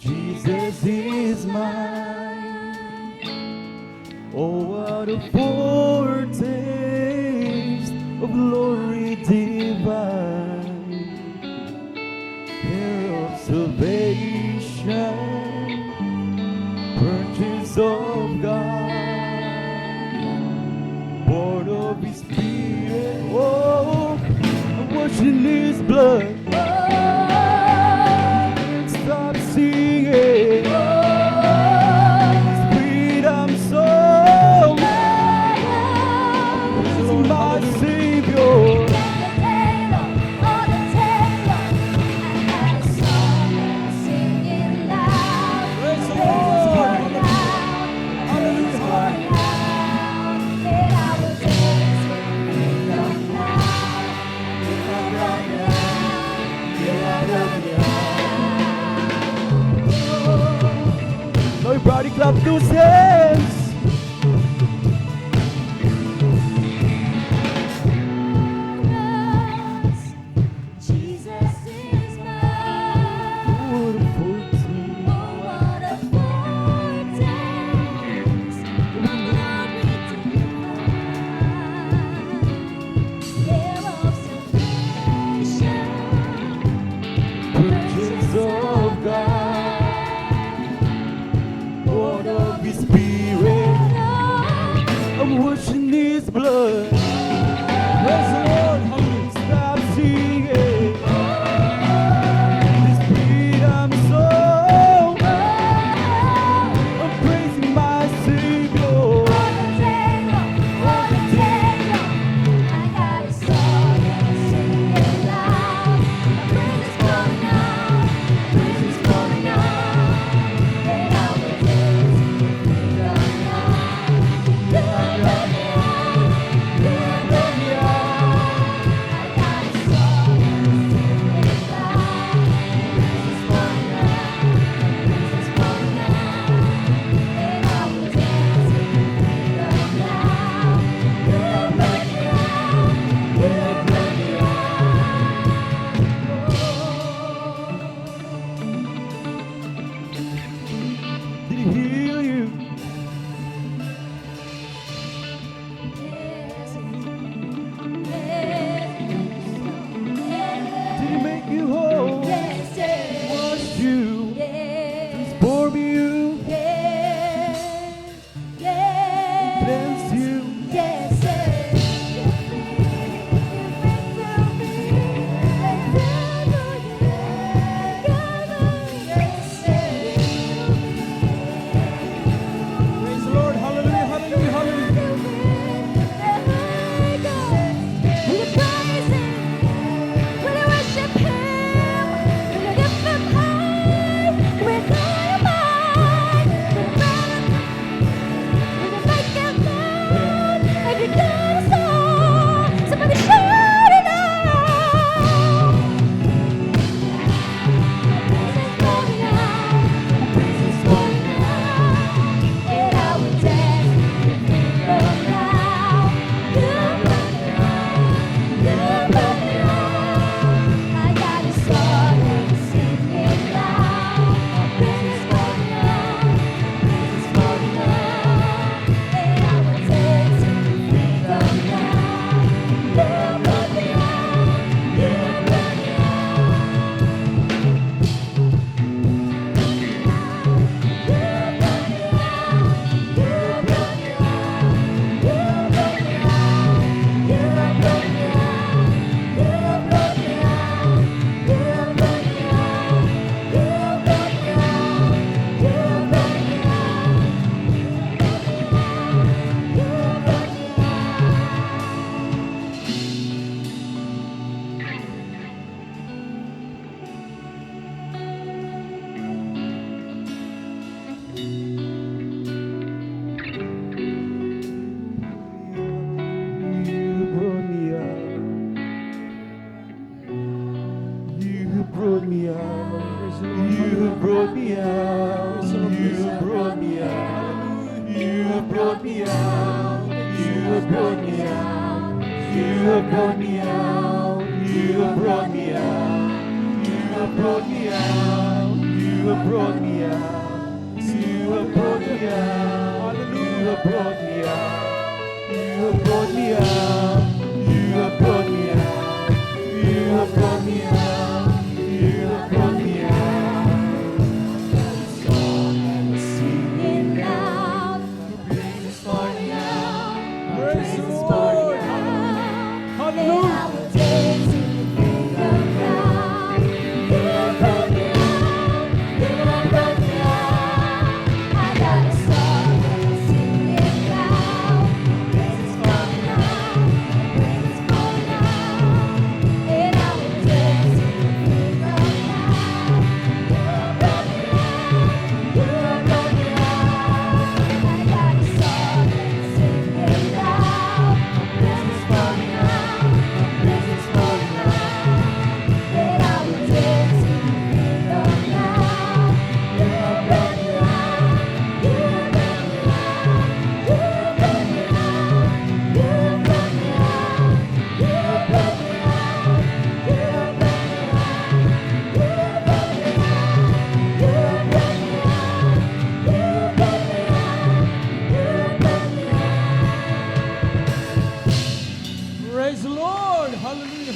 Jesus is mine. Oh, what a foretaste of glory divine, hair of salvation, purchase of God, born of His Spirit. Oh, I'm washing His blood. Stop singing. Freedom song. This is my Savior. Everybody clap those hands. Jesus is mine. What a foretaste. Oh, what a foretaste of glory divine, hair of salvation, Purchase of God, born of His Spirit. I'm washing His blood. Praise the Lord. Stop singing. This freedom song. I'm praising my Savior. have brought me out. You have brought me out. You have brought me out. You have brought me out. You have brought me out. You have brought me out. You have brought me out. You have brought me out. You have brought me out. You have brought me out. You have brought me out. Singing loud, praises for you, Praise the praises for Lord. you. And Hallelujah. I will dance in the freedom now. You have brought me out, you have brought me out. I got a song that I'm singing loud, praises for you, praises for you. And I will dance in the freedom now. You have brought me out, you have brought me out. I got a song that I'm singing loud, praises for you, praises for you. And I will dance in the freedom now. You have brought me out, you have brought me out. You have brought me out, you have brought me out. You have brought me out, you have brought me out. You have brought me out, you have brought me out. You have brought me out, you have brought me out. Praise the Lord. Hallelujah.